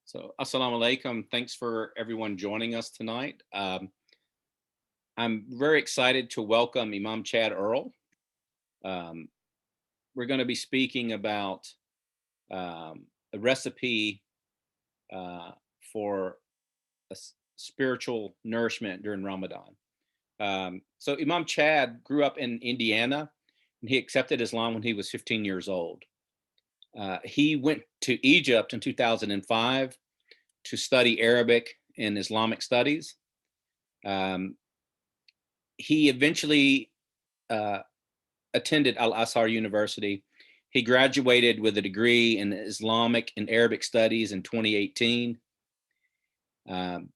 So, assalamu alaikum. Thanks for everyone joining us tonight. I'm very excited to welcome Imam Chad Earl. Um, we're going to be speaking about a recipe uh, for spiritual nourishment during Ramadan. So, Imam Chad grew up in Indiana and he accepted Islam when he was 15 years old. He went to Egypt in 2005 to study Arabic and Islamic Studies. Um, he eventually uh, attended Al-Azhar University. He graduated with a degree in Islamic and Arabic Studies in 2018. Um,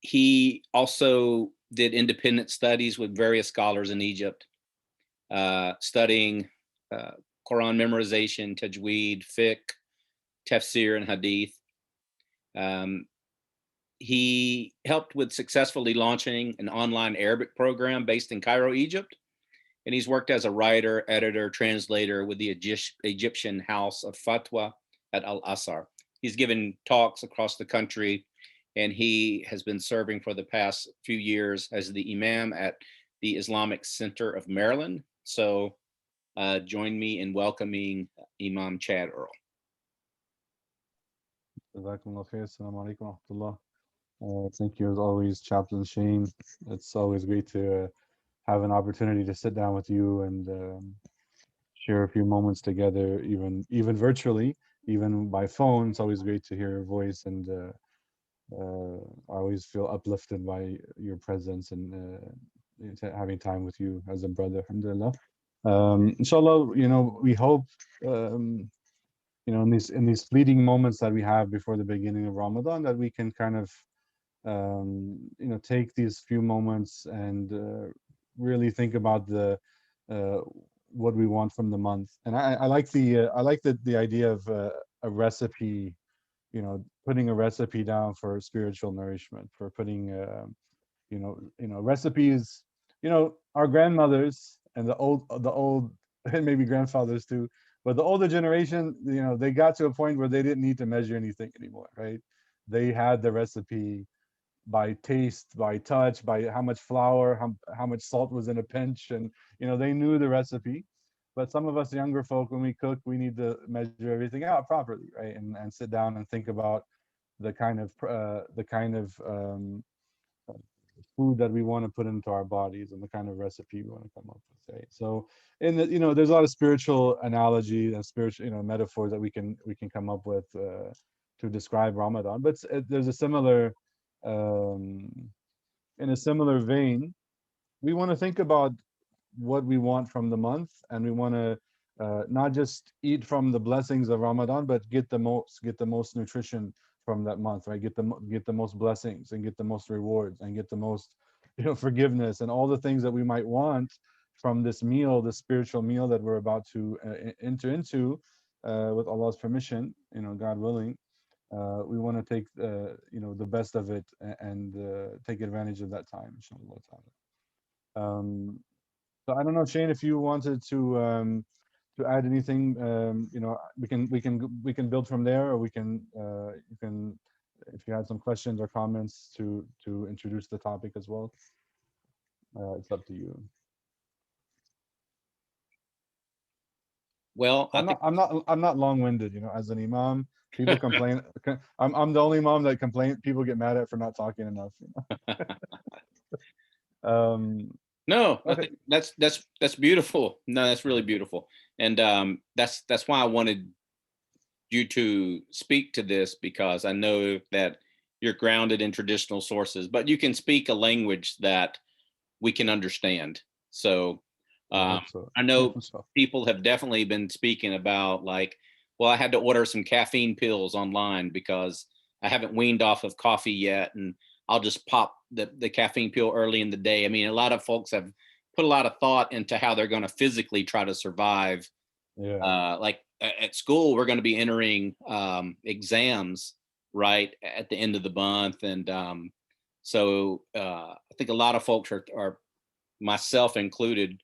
he also did independent studies with various scholars in Egypt, studying uh, Quran memorization, Tajweed, Fiqh, Tafseer, and Hadith. Um, he helped with successfully launching an online Arabic program based in Cairo, Egypt. And he's worked as a writer, editor, translator with the Egyptian House of Fatwa at Al-Azhar. He's given talks across the country, and he has been serving for the past few years as the Imam at the Islamic Center of Maryland. So join me in welcoming Imam Chad Earl. Jazakumullah khair. Assalamu alaikum wa rahmatullah. Thank you as always, Chaplain Shane. It's always great to have an opportunity to sit down with you and share a few moments together, even virtually, even by phone. It's always great to hear your voice, and I always feel uplifted by your presence and having time with you as a brother. Alhamdulillah. Inshallah, we hope. In these fleeting moments that we have before the beginning of Ramadan, that we can kind of take these few moments and really think about uh, what we want from the month. And I like the idea of a recipe, putting a recipe down for spiritual nourishment, for putting recipes. Our grandmothers and the old and maybe grandfathers too, but the older generation, they got to a point where they didn't need to measure anything anymore, right? They had the recipe by taste, by touch, by how much flour, how much salt was in a pinch, and they knew the recipe. But some of us younger folk, when we cook, we need to measure everything out properly, right? And sit down and think about the kind of food that we want to put into our bodies and the kind of recipe we want to come up with, right? So there's a lot of spiritual analogy and spiritual metaphors that we can come up with to describe Ramadan. But there's a similar um, in a similar vein, we want to think about what we want from the month, and we want to not just eat from the blessings of Ramadan, but get the most nutrition from that month, right? Get the most blessings, and get the most rewards, and get the most forgiveness, and all the things that we might want from this meal, the spiritual meal that we're about to enter into, with Allah's permission, God willing. We want to take the best of it, and take advantage of that time, inshallah ta'ala. So I don't know, Shane, if you wanted to add anything. We can build from there, or you can, if you had some questions or comments to introduce the topic as well. It's up to you. Well, I think I'm not long-winded, as an imam. People complain. I'm the only imam that complain. People get mad at for not talking enough. no, I Okay. think that's beautiful. No, that's really beautiful, and that's why I wanted you to speak to this, because I know that you're grounded in traditional sources, but you can speak a language that we can understand. So I um, hope so. I know So, people have definitely been speaking about, like, well, I had to order some caffeine pills online because I haven't weaned off of coffee yet, and I'll just pop the caffeine pill early in the day. I mean, a lot of folks have put a lot of thought into how they're going to physically try to survive. yeah. Like at school, we're going to be entering exams right at the end of the month, and so I think a lot of folks are, myself included,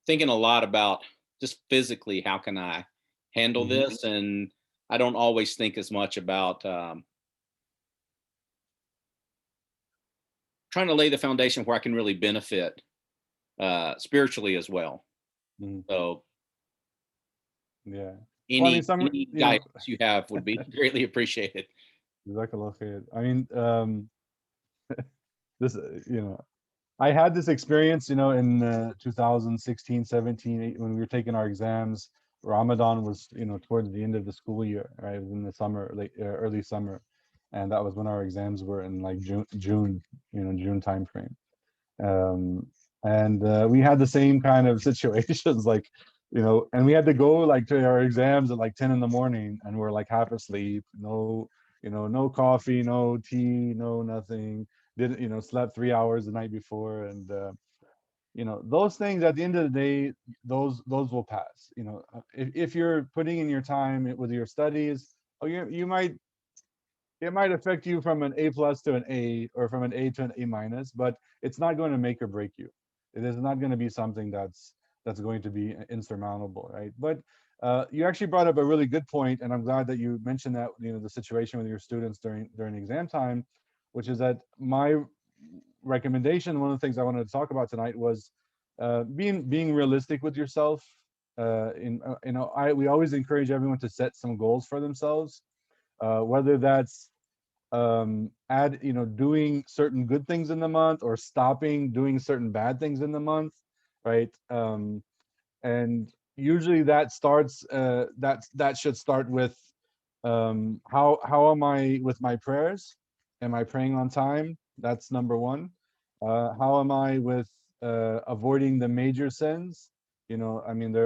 thinking a lot about just physically how can I handle Hmm. this, and I don't always think as much about trying to lay the foundation where I can really benefit spiritually as well. Mhm. So Yeah. Well, I mean, any guidance you have would be greatly appreciated. Jazakallah khair. I mean, this, I had this experience, in 2016, 17, when we were taking our exams. Ramadan was, towards the end of the school year, right? It was in the summer, early summer, and that was when our exams were in like June, June time frame. And we had the same kind of situations, like, and we had to go like to our exams at like 10 in the morning, and we're like half asleep, no, no coffee, no tea, no nothing. Didn't, slept 3 hours the night before, and those things at the end of the day, those will pass. If you're putting in your time with your studies, oh, you might, it might affect you from an A plus to an A, or from an A to an A minus, but it's not going to make or break you. It is not going to be something that's going to be insurmountable, right? But you actually brought up a really good point, and I'm glad that you mentioned that, the situation with your students during exam time, which is that my recommendation, one of the things I wanted to talk about tonight, was being realistic with yourself. We always encourage everyone to set some goals for themselves, whether that's doing certain good things in the month, or stopping doing certain bad things in the month, right? And usually that starts that should start with, how am I with my prayers? Am I praying on time? That's number one. How am I with avoiding the major sins? I mean,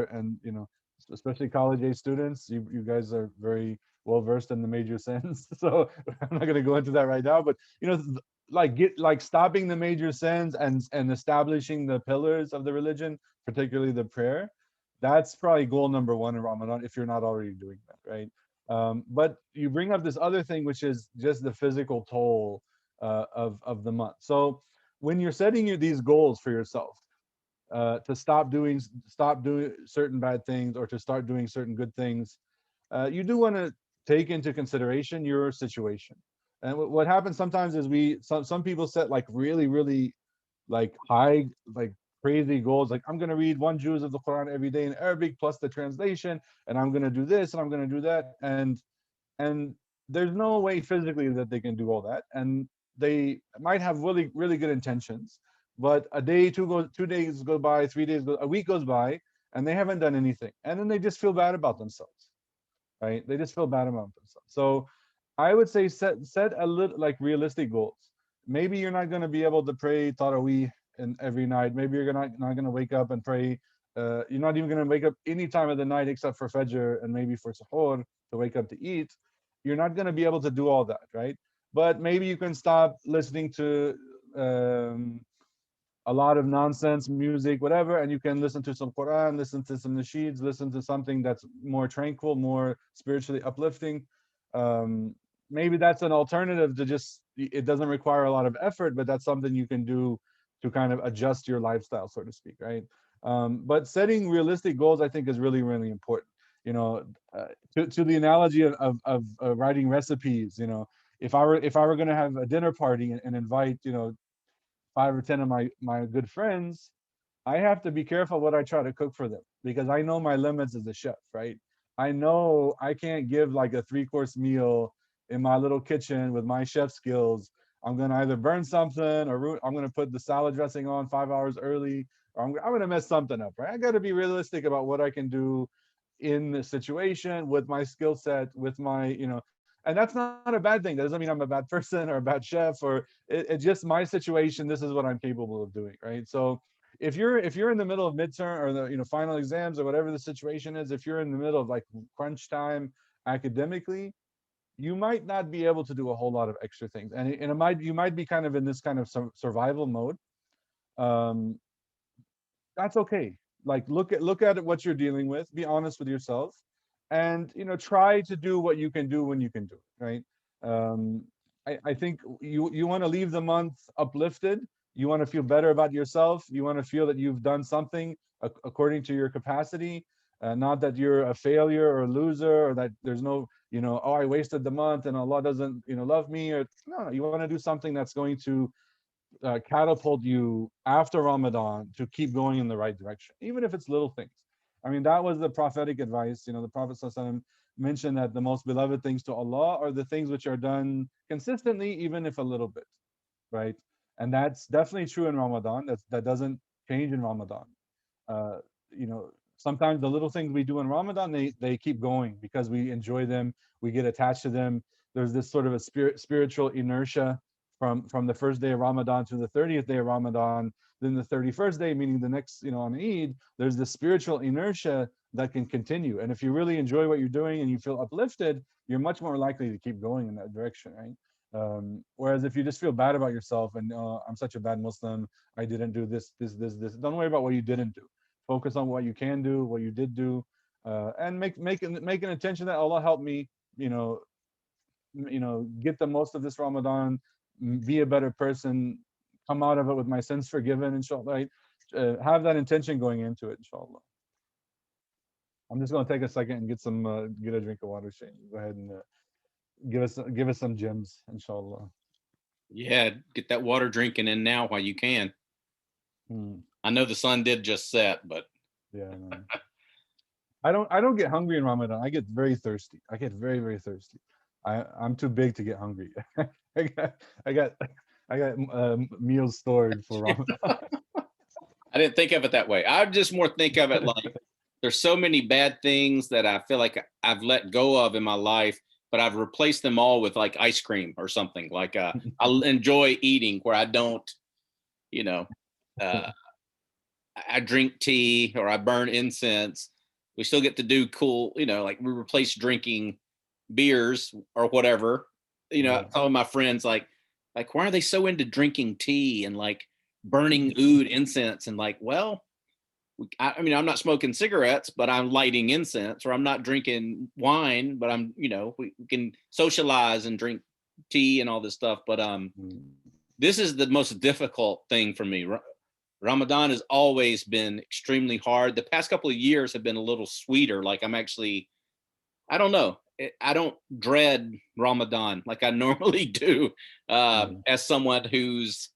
especially college age students, you guys are very well versed in the major sins. So I'm not going to go into that right now, but like stopping the major sins, and establishing the pillars of the religion, particularly the prayer. That's probably goal number one in Ramadan, if you're not already doing that, right? But you bring up this other thing, which is just the physical toll of the month. So when you're setting these goals for yourself, to stop doing certain bad things, or to start doing certain good things, you do want to take into consideration your situation. And what happens sometimes is some people set like really, really like high, like crazy goals, like I'm going to read one juz of the Quran every day in Arabic plus the translation, and I'm going to do this and I'm going to do that, and there's no way physically that they can do all that, and they might have really, really good intentions, but a day, 2 days go by, 3 days go, a week goes by, and they haven't done anything, and then they just feel bad about themselves, right? They just feel bad about themselves. So I would say set a little, like, realistic goals. Maybe you're not going to be able to pray Taraweeh in every night. Maybe you're not going to wake up and pray. You're not even going to wake up any time of the night except for Fajr and maybe for Suhoor, to wake up to eat. You're not going to be able to do all that, right? But maybe you can stop listening to a lot of nonsense music, whatever, and you can listen to some Quran, listen to some nasheeds, listen to something that's more tranquil, more spiritually uplifting. Maybe that's an alternative to just, it doesn't require a lot of effort, but that's something you can do to kind of adjust your lifestyle, so to speak, right? But setting realistic goals, I think, is really, really important. To the analogy of writing recipes, if I were going to have a dinner party and invite, 5 or 10 of my good friends, I have to be careful what I try to cook for them, because I know my limits as a chef, right? I know I can't give like a 3-course meal in my little kitchen with my chef skills. I'm gonna either burn something, or I'm gonna put the salad dressing on 5 hours early, or I'm gonna mess something up, right? I got to be realistic about what I can do in the situation with my skill set, with my, and that's not a bad thing. That doesn't mean I'm a bad person or a bad chef, or it's just my situation. This is what I'm capable of doing, right? So if you're in the middle of midterm, or the final exams, or whatever the situation is, if you're in the middle of like crunch time academically, you might not be able to do a whole lot of extra things, and you might be kind of in this kind of survival mode. Um, that's okay. Like, look at what you're dealing with. Be honest with yourself, and try to do what you can do when you can do it, right? Um, I think you want to leave the month uplifted. You want to feel better about yourself. You want to feel that you've done something according to your capacity. Not that you're a failure or a loser, or that there's no, I wasted the month and Allah doesn't, love me. Or no, you want to do something that's going to catapult you after Ramadan to keep going in the right direction, even if it's little things. I mean, that was the prophetic advice. The Prophet ﷺ mentioned that the most beloved things to Allah are the things which are done consistently, even if a little bit, right? And that's definitely true in Ramadan. That doesn't change in Ramadan. uh, Sometimes the little things we do in Ramadan, they keep going because we enjoy them, we get attached to them. There's this sort of a spiritual inertia from the first day of Ramadan to the 30th day of Ramadan, then the 31st day, meaning the next, on Eid. There's this spiritual inertia that can continue, and if you really enjoy what you're doing and you feel uplifted, you're much more likely to keep going in that direction, right? Whereas if you just feel bad about yourself and I'm such a bad Muslim, I didn't do this. Don't worry about what you didn't do. Focus on what you can do, what you did do, and make an intention that Allah help me, get the most of this Ramadan, be a better person, come out of it with my sins forgiven, inshallah. Right? Have that intention going into it, inshallah. I'm just going to take a second and get a drink of water, Shane. Go ahead and give us some gems, inshallah. Yeah, get that water drinking in now while you can. Hmm. I know the sun did just set, but yeah, no. I don't get hungry in Ramadan. I get very thirsty. I get very, very thirsty. I'm too big to get hungry. I got I got meals stored for Ramadan. I didn't think of it that way. I just more think of it like there's so many bad things that I feel like I've let go of in my life, but I've replaced them all with like ice cream or something. Like I enjoy eating where I don't, you know, uh, I drink tea or I burn incense. We still get to do cool, like we replace drinking beers or whatever. Yeah. Telling my friends like why are they so into drinking tea and like burning oud incense and like, well, I mean, I'm not smoking cigarettes, but I'm lighting incense, or I'm not drinking wine, but I'm, we can socialize and drink tea and all this stuff. But this is the most difficult thing for me. Ramadan has always been extremely hard. The past couple of years have been a little sweeter. Like I don't know. I don't dread Ramadan like I normally do as someone who's,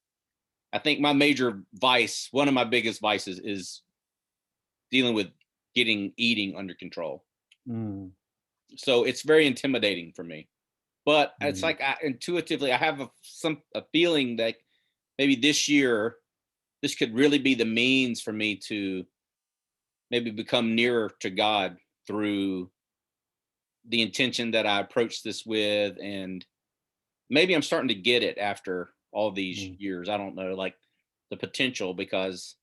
I think my major vice, one of my biggest vices is dealing with getting eating under control. So it's very intimidating for me. But it's like intuitively, I have a feeling that maybe this year, this could really be the means for me to maybe become nearer to God through the intention that I approach this with. And maybe I'm starting to get it after all these years. I don't know, like the potential, because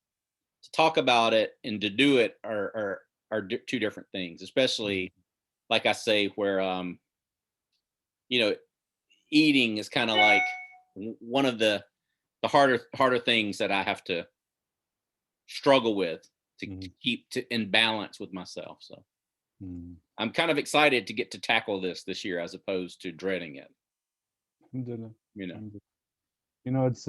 to talk about it and to do it are two different things, especially like I say, where, eating is kind of like one of the harder things that I have to struggle with to keep in balance with myself. So I'm kind of excited to get to tackle this year as opposed to dreading it. It's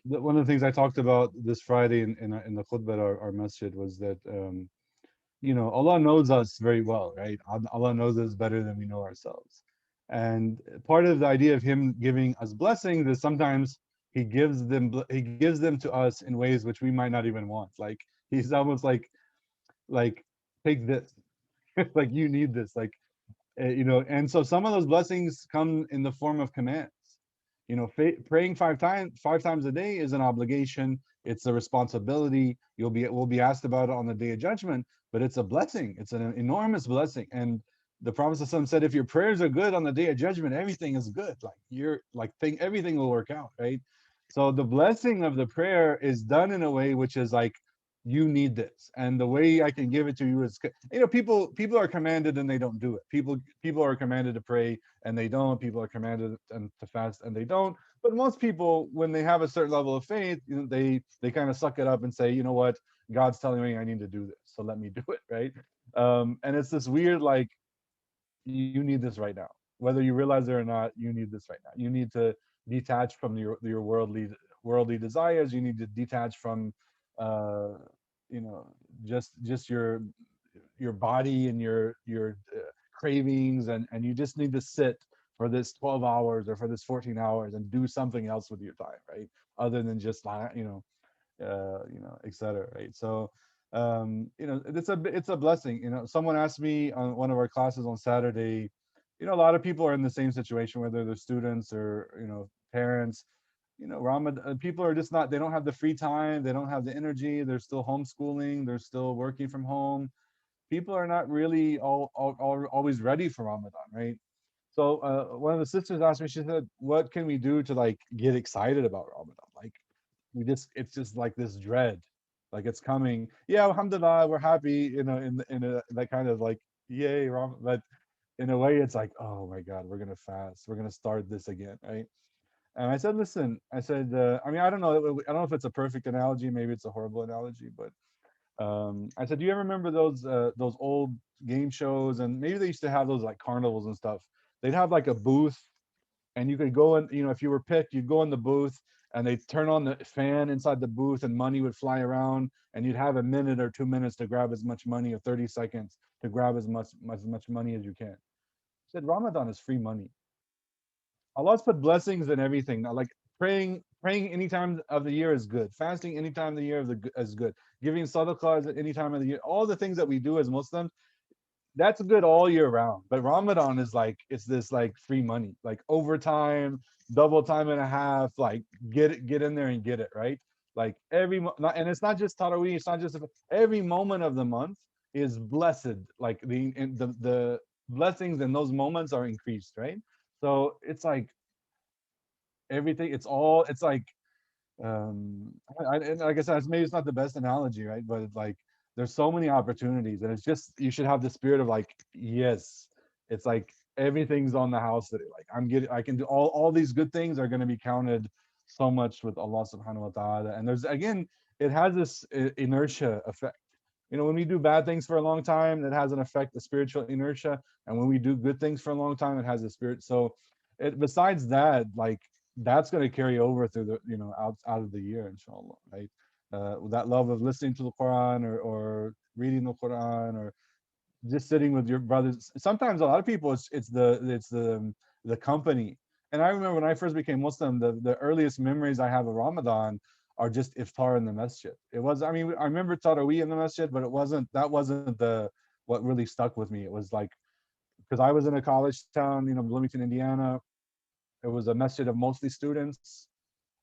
one of the things I talked about this Friday in the khutbah, our masjid, was that Allah knows us very well, right? Allah knows us better than we know ourselves. And part of the idea of Him giving us blessings is sometimes He gives them to us in ways which we might not even want. Like He's almost like take this, like you need this, like And so some of those blessings come in the form of commands. Praying five times a day is an obligation. It's a responsibility. We'll be asked about it on the Day of Judgment, but it's a blessing. It's an enormous blessing. And the Prophet ﷺ said, if your prayers are good on the Day of Judgment, everything is good. Everything will work out, right? So the blessing of the prayer is done in a way which is like, you need this, and the way I can give it to you is, people are commanded and they don't do it. People are commanded to pray and they don't. People are commanded to fast and they don't. But most people, when they have a certain level of faith, they kind of suck it up and say, you know what, God's telling me I need to do this, so let me do it, right? And it's this weird, like, you need this right now, whether you realize it or not. You need this right now. You need to detach from your worldly desires. You need to detach from just your body and your cravings, and you just need to sit for this 12 hours or for this 14 hours and do something else with your time, right? Other than just etc. Right? So, it's a blessing. Someone asked me on one of our classes on Saturday. A lot of people are in the same situation, whether they're students or parents. Ramadan, people are just not. They don't have the free time. They don't have the energy. They're still homeschooling. They're still working from home. People are not really always ready for Ramadan, right? So one of the sisters asked me, she said, what can we do to like get excited about Ramadan? Like it's just like this dread, like it's coming. Yeah, alhamdulillah, we're happy, that kind of like, yay, Ramadan. But in a way, it's like, oh my God, we're gonna fast. We're gonna start this again, right? And I said, listen, I said, I mean, I don't know if it's a perfect analogy, maybe it's a horrible analogy, but I said, do you ever remember those old game shows? And maybe they used to have those like carnivals and stuff. They'd have like a booth, and you could go in, if you were picked, you'd go in the booth, and they'd turn on the fan inside the booth, and money would fly around, and you'd have a minute or 2 minutes to grab as much money, or 30 seconds to grab as much money as you can. I said, Ramadan is free money. Allah's put blessings in everything. Now, like praying any time of the year is good. Fasting any time of the year is good. Giving sadaqah at any time of the year. All the things that we do as Muslims, that's good all year round. But Ramadan is like, it's this like free money, like overtime, double time and a half. Like get in there and get it, right. Like and it's not just Taraweeh. It's not just every moment of the month is blessed. Like the blessings in those moments are increased, right. So it's like everything. It's like and like I said, maybe it's not the best analogy, right? But it's like there's so many opportunities, and it's just you should have the spirit of like, yes, it's like everything's on the house today. Like I can do all these good things are going to be counted so much with Allah Subhanahu wa Taala. And there's again, it has this inertia effect. When we do bad things for a long time, that has an effect, the spiritual inertia. And when we do good things for a long time, it has a spirit. So, besides that, like that's going to carry over through the out of the year, inshallah, right. That love of listening to the Quran, or reading the Quran, or just sitting with your brothers. Sometimes a lot of people, it's the company. And I remember when I first became Muslim, the earliest memories I have of Ramadan are just iftar in the masjid. I mean, I remember Taraweeh in the masjid, but that wasn't the what really stuck with me. It was like, because I was in a college town, Bloomington, Indiana. It was a masjid of mostly students,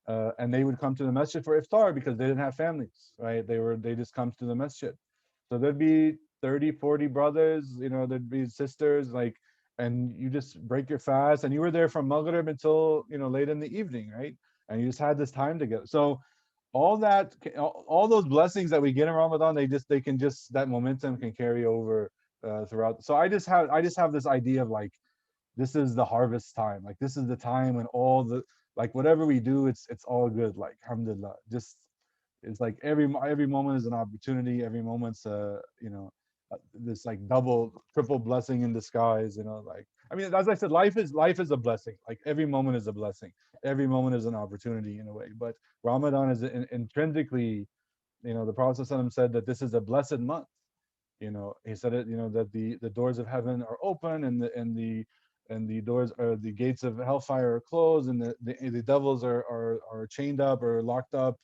and they would come to the masjid for iftar because they didn't have families, right? They just come to the masjid. So there'd be 30, 40 brothers, there'd be sisters, like, and you just break your fast, and you were there from Maghrib until late in the evening, right? And you just had this time together. So all those blessings that we get in Ramadan, that momentum can carry over throughout. So I just have this idea of like, this is the harvest time. Like this is the time when all the, like, whatever we do, it's all good. Like alhamdulillah. Just, it's like every moment is an opportunity. Every moment's this like double, triple blessing in disguise. Like, I mean, as I said, life is a blessing. Like every moment is a blessing. Every moment is an opportunity in a way. But Ramadan is intrinsically, the Prophet ﷺ said that this is a blessed month. He said it, that the doors of heaven are open, and the doors, or the gates of hellfire are closed, and the devils are chained up or locked up.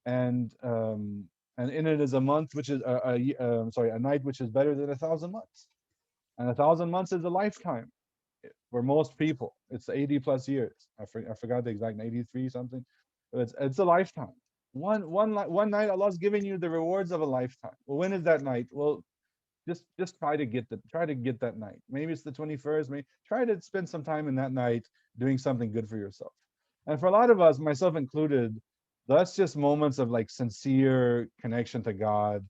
And um and in it is a month which is a night which is better than 1,000 months. And 1,000 months is a lifetime for most people. It's 80 plus years. I forgot the exact, 83 something. It's a lifetime. One night, Allah's giving you the rewards of a lifetime. Well, when is that night? Well, just try to get that night. Maybe it's the 21st. Maybe try to spend some time in that night doing something good for yourself. And for a lot of us, myself included, that's just moments of like sincere connection to God,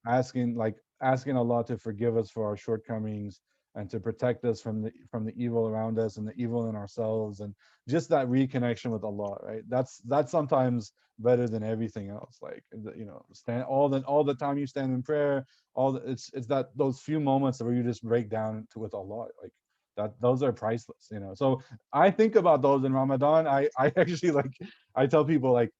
asking Allah to forgive us for our shortcomings, and to protect us from the evil around us and the evil in ourselves, and just that reconnection with Allah, right? That's sometimes better than everything else. Like, stand all the time you stand in prayer, it's that those few moments where you just break down with Allah, like that. Those are priceless. So I think about those in Ramadan. I actually, like, I tell people, like,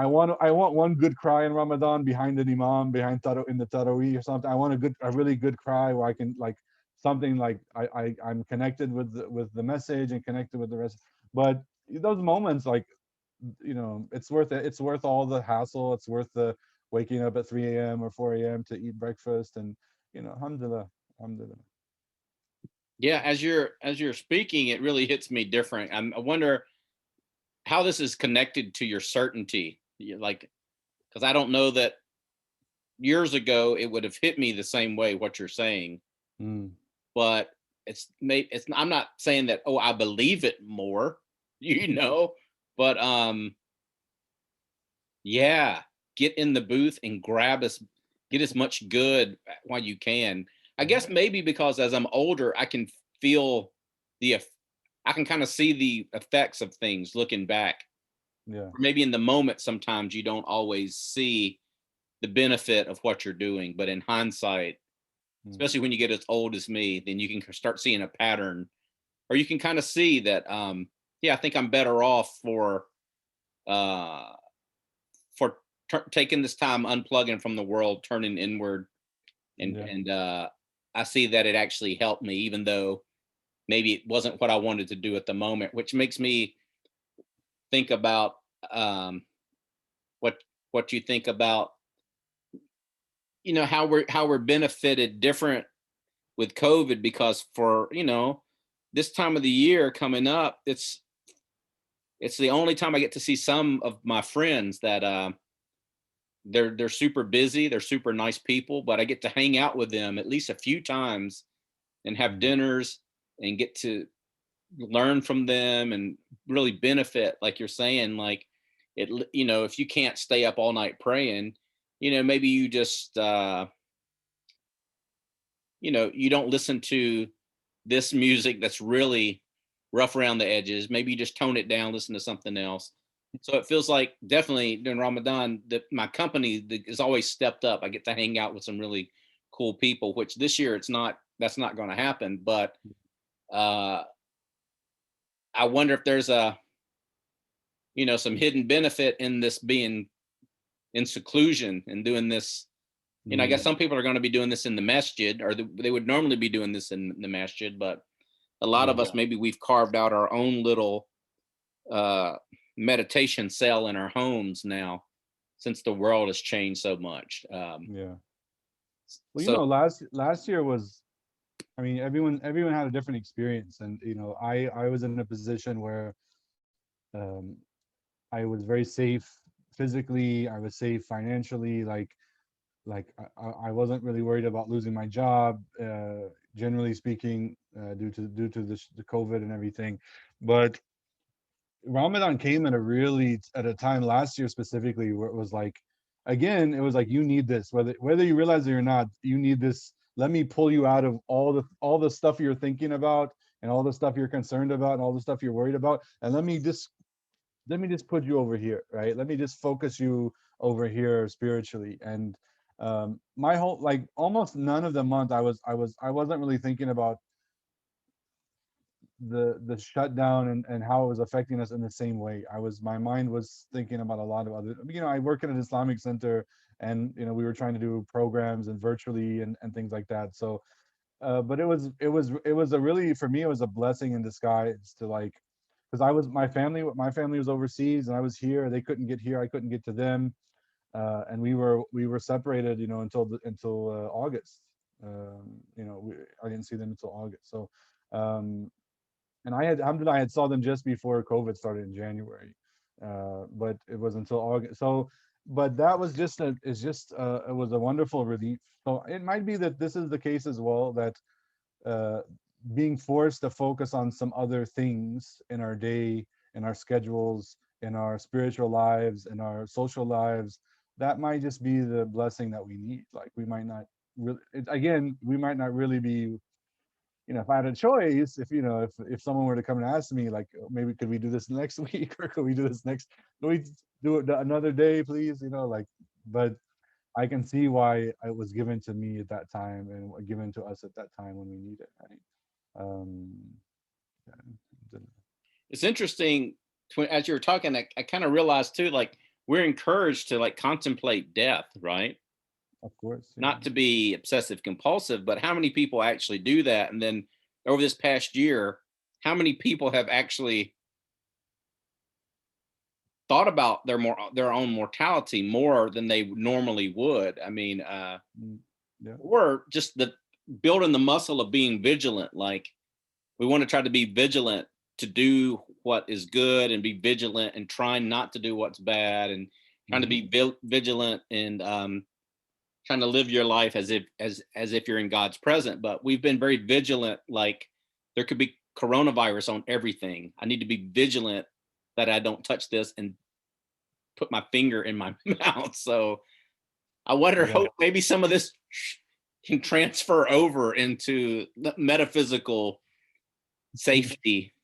I want one good cry in Ramadan behind an imam, in the Taraweeh or something. I want a really good cry where I can, like, something like I'm connected with the message and connected with the rest. But those moments, like, it's worth it. It's worth all the hassle. It's worth the waking up at 3 a.m. or 4 a.m. to eat breakfast, and alhamdulillah, alhamdulillah. Yeah, as you're speaking, it really hits me different. I wonder how this is connected to your certainty. Like, because I don't know that years ago it would have hit me the same way what you're saying, Mm, but it's I'm not saying that, oh, I believe it more, you know, but yeah, get in the booth and get as much good while you can. I guess maybe because as I'm older, I can feel I can kind of see the effects of things looking back. yeah. Or maybe in the moment, sometimes you don't always see the benefit of what you're doing, but in hindsight, Mm, especially when you get as old as me, then you can start seeing a pattern, or you can kind of see that, yeah, I think I'm better off uh, for taking this time unplugging from the world, turning inward, and yeah. I see that it actually helped me, even though maybe it wasn't what I wanted to do at the moment, which makes me think about um, what what you think about, how we're benefited different with COVID, because for this time of the year coming up, it's the only time I get to see some of my friends that they're super busy, they're super nice people, but I get to hang out with them at least a few times and have Mm, dinners and get to learn from them and really benefit, like you're saying, like if you can't stay up all night praying, maybe you just you don't listen to this music that's really rough around the edges. Maybe you just tone it down, listen to something else. So it feels like definitely during Ramadan that my company is always stepped up. I get to hang out with some really cool people, which this year that's not going to happen. But uh, I wonder if there's some hidden benefit in this being in seclusion and doing this. I guess mm, some people are going to be doing this in the masjid, or they would normally be doing this in the masjid, but a lot of yeah. us, maybe we've carved out our own little uh, meditation cell in our homes now, since the world has changed so much. Yeah. Well, So last year was, I mean, everyone had a different experience, and I was in a position where um, I was very safe physically. I was safe financially. I wasn't really worried about losing my job, generally speaking, due to the COVID and everything. But Ramadan came at a time last year specifically where it was like, again, it was like, you need this, whether you realize it or not, you need this. Let me pull you out of all the stuff you're thinking about, and all the stuff you're concerned about, and all the stuff you're worried about, and let me just put you over here, right? Let me just focus you over here spiritually. And my whole, like, almost none of the month I wasn't really thinking about the shutdown and how it was affecting us in the same way. My mind was thinking about a lot of other, I work at an Islamic center, and we were trying to do programs and virtually and things like that. So but it was a really, for me, it was a blessing in disguise to, like, because my family was overseas and I was here. They couldn't get here, I couldn't get to them. And we were separated, until August. I didn't see them until August. So um and alhamdulillah, I had saw them just before COVID started in January. But it was until August. So, but that was it was a wonderful relief. So it might be that this is the case as well, that uh, being forced to focus on some other things in our day, in our schedules, in our spiritual lives, in our social lives, that might just be the blessing that we need. Like, we might not really, again, we might not really be, if I had a choice, if someone were to come and ask me, like, maybe could we do this next week, or could we do this next, can we do it another day, please? Like, but I can see why it was given to me at that time, and given to us at that time when we need it, right? Um, yeah. it's interesting, as you were talking, I kind of realized too, like we're encouraged to like contemplate death, right? Of course, yeah. Not to be obsessive compulsive, but how many people actually do that? And then over this past year, how many people have actually thought about their own mortality more than they normally would? I mean, Mm, yeah. or just the building the muscle of being vigilant. Like we want to try to be vigilant to do what is good and be vigilant and trying not to do what's bad and trying to Hmm. be vigilant and trying to live your life as if you're in God's presence. But we've been very vigilant. Like there could be coronavirus on everything. I need to be vigilant that I don't touch this and put my finger in my mouth. So I wonder, Yeah. hope maybe some of this can transfer over into the metaphysical safety,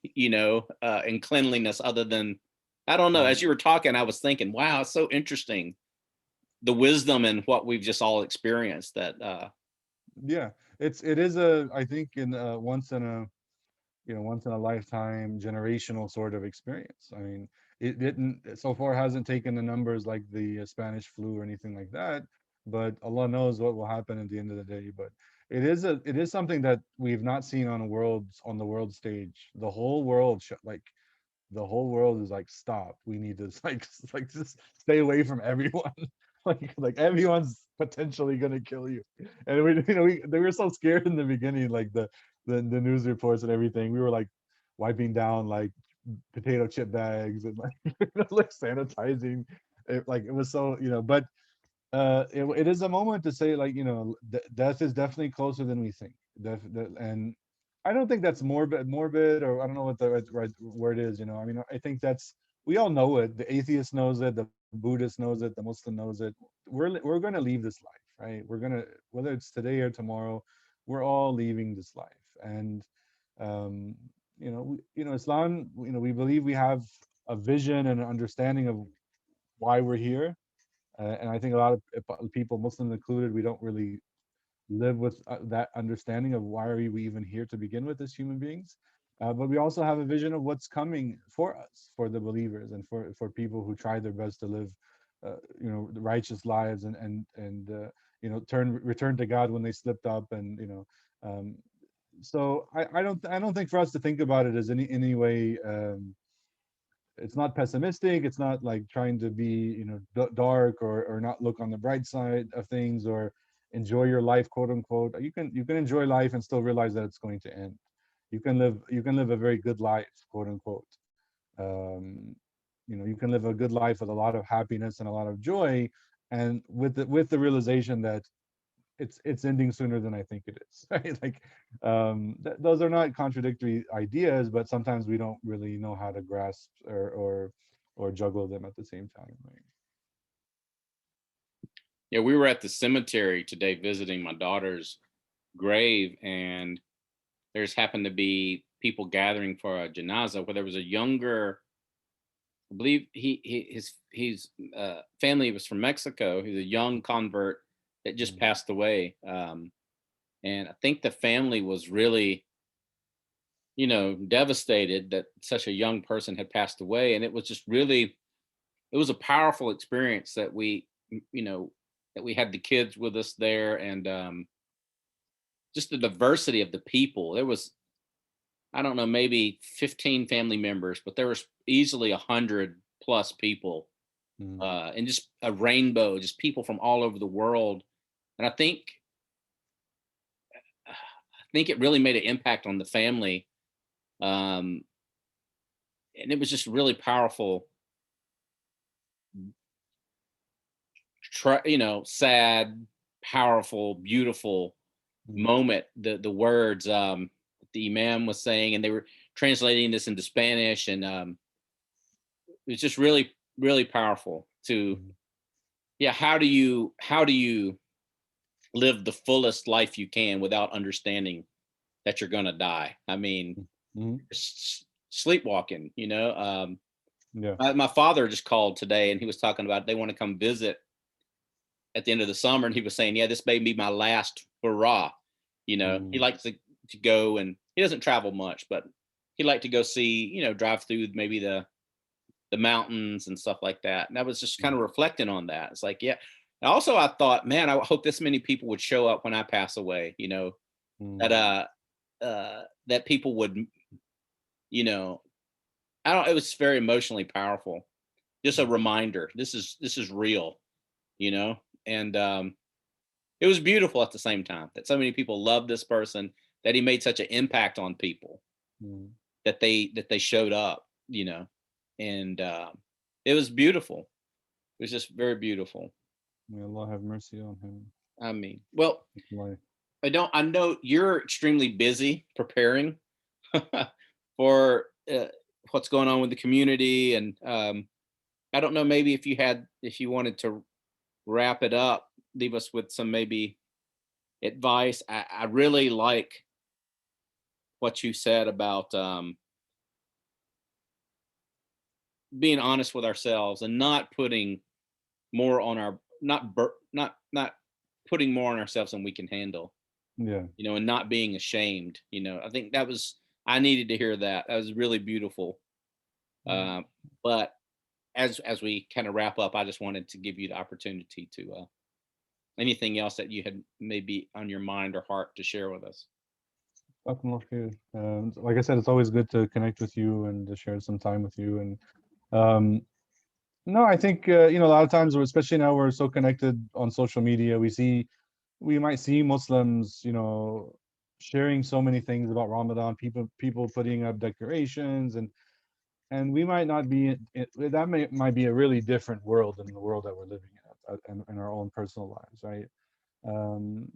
and cleanliness. Other than, I don't know. Mhm. As you were talking, I was thinking, wow, it's so interesting the wisdom and what we've just all experienced. That Yeah. It is a, I think, in once in a, once in a lifetime generational sort of experience. I mean, it didn't so far hasn't taken the numbers like the Spanish flu or anything like that, but Allah knows what will happen at the end of the day. But it is something that we've not seen on the world stage. The whole world like the whole world is like, stop, we need to like just stay away from everyone. Like everyone's potentially gonna kill you. And they were so scared in the beginning, like the news reports and everything. We were like wiping down like potato chip bags and like, like sanitizing it. Like it was so, but it is a moment to say, like, death is definitely closer than we think. And I don't think that's morbid, or I don't know what the right word is. I mean, I think that's, we all know it. The atheist knows it, the Buddhist knows it, the Muslim knows it. We're going to leave this life, right? We're going to, whether it's today or tomorrow, we're all leaving this life. And um Islam, we believe we have a vision and an understanding of why we're here. And I think a lot of people, Muslims included, we don't really live with that understanding of why are we even here to begin with as human beings. But we also have a vision of what's coming for us, for the believers, and for people who try their best to live, righteous lives, and return to God when they slipped up, and so I don't think for us to think about it as any way. It's not pessimistic. It's not like trying to be, dark, or not look on the bright side of things, or enjoy your life, quote unquote. You can enjoy life and still realize that it's going to end. You can live a very good life, quote unquote. um, you can live a good life with a lot of happiness and a lot of joy, and with the realization that it's ending sooner than I think it is. Right? Like, those are not contradictory ideas, but sometimes we don't really know how to grasp or juggle them at the same time. Right? yeah, we were at the cemetery today visiting my daughter's grave, and there's happened to be people gathering for a janaza where there was a younger, I believe his family was from Mexico. He's a young convert that just Mhm. passed away, and I think the family was really, devastated that such a young person had passed away, and it was just really, it was a powerful experience that that we had the kids with us there, and just the diversity of the people. There was, I don't know, maybe 15 family members, but there was easily 100 plus people, Mhm. and just a rainbow, just people from all over the world. And I think it really made an impact on the family, um, and it was just really powerful. Sad, powerful, beautiful Mhm. moment. The words the imam was saying, and they were translating this into Spanish, and it was just really, really powerful. To Mhm. Yeah, how do you live the fullest life you can without understanding that you're gonna die? I mean, Mhm. sleepwalking. Yeah. My father just called today, and he was talking about they want to come visit at the end of the summer, and he was saying, "Yeah, this may be my last hurrah." He Mhm. likes to go, and he doesn't travel much, but he liked to go see, drive through maybe the mountains and stuff like that. And I was just kind Mhm. of reflecting on that. It's like, yeah, Also, I thought, man, I hope this many people would show up when I pass away. That Mm, that people would, you know, I don't. It was very emotionally powerful. Just a mm, reminder. This is real. You know, and it was beautiful at the same time that so many people loved this person, that he made such an impact on people, mm. that they showed up. And it was beautiful. It was just very beautiful. May Allah have mercy on him. I mean, well, His life. I know you're extremely busy preparing for what's going on with the community, and I don't know, maybe if you wanted to wrap it up, leave us with some maybe advice. I really like what you said about being honest with ourselves and not putting more on our not putting more on ourselves than we can handle. Yeah. And not being ashamed. I think I needed to hear that. That was really beautiful. Mm. But as we kind of wrap up, I just wanted to give you the opportunity to anything else that you had maybe on your mind or heart to share with us. Jazakumullah khair. Like I said, it's always good to connect with you and to share some time with you. And um, no, I think a lot of times, especially now, we're so connected on social media. We might see Muslims, sharing so many things about Ramadan. People putting up decorations, and we might not be. That might be a really different world than the world that we're living in our own personal lives, right? Um,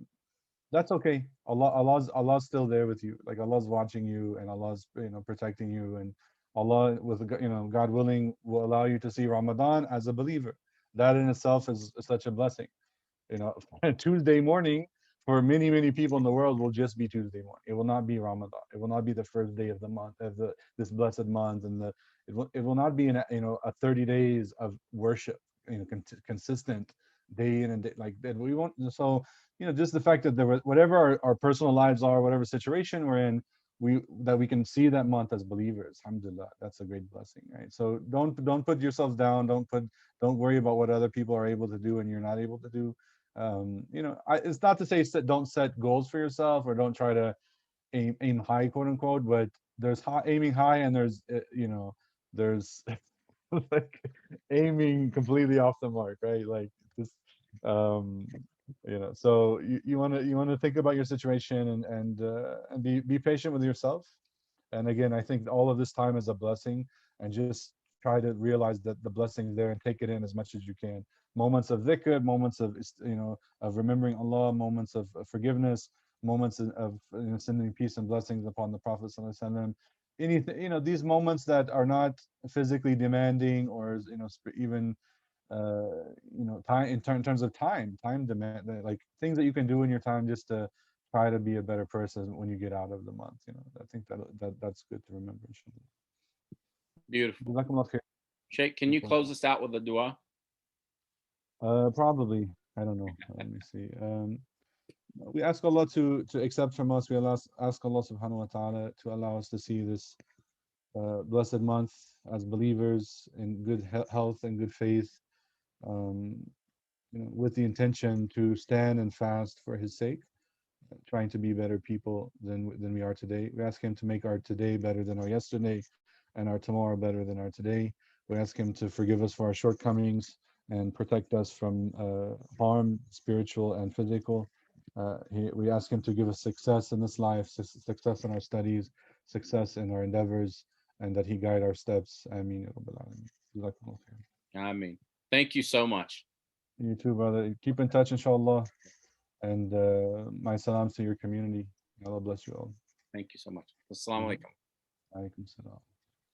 that's okay. Allah's still there with you. Like Allah's watching you, and Allah's protecting you, and Allah, with God willing, will allow you to see Ramadan as a believer. That in itself is such a blessing. Tuesday morning for many people in the world will just be Tuesday morning. It will not be Ramadan. It will not be the first day of the month, of this blessed month, and it will not be a 30 days of worship, consistent day in and day like that. We want. So just the fact that there was, whatever our personal lives are, whatever situation we're in, we can see that month as believers. Alhamdulillah, that's a great blessing, right? So don't put yourselves down. Don't worry about what other people are able to do and you're not able to do. It's not to say don't set goals for yourself, or don't try to aim high, quote unquote, but there's aiming high, and there's like aiming completely off the mark, right? Like just um so you want to think about your situation, and be patient with yourself. And again, I think all of this time is a blessing, and just try to realize that the blessing is there and take it in as much as you can. Moments of dhikr, moments of remembering Allah, moments of forgiveness, moments of sending peace and blessings upon the Prophet Sallallahu Alaihi Wasallam. Anything, these moments that are not physically demanding, or even time in terms of time demand, like things that you can do in your time just to try to be a better person when you get out of the month. I think that's good to remember, inshallah. Beautiful. Jazakumullah khair. Sheikh, can you close us out with a dua? Probably, I don't know, let me see. We ask Allah to accept from us. We ask Allah subhanahu wa ta'ala to allow us to see this blessed month as believers in good health and good faith, um, with the intention to stand and fast for His sake, trying to be better people than we are today. We ask Him to make our today better than our yesterday, and our tomorrow better than our today. We ask Him to forgive us for our shortcomings and protect us from harm, spiritual and physical. We ask Him to give us success in this life, success in our studies, success in our endeavors, and that He guide our steps. Ameen. Ya Rabbil Alameen. Jazakumullah khair. I mean, thank you so much. You too, brother. Keep in touch, inshallah. And my salams to your community. Allah bless you all. Thank you so much. Assalamu alaikum. Alaikum salam.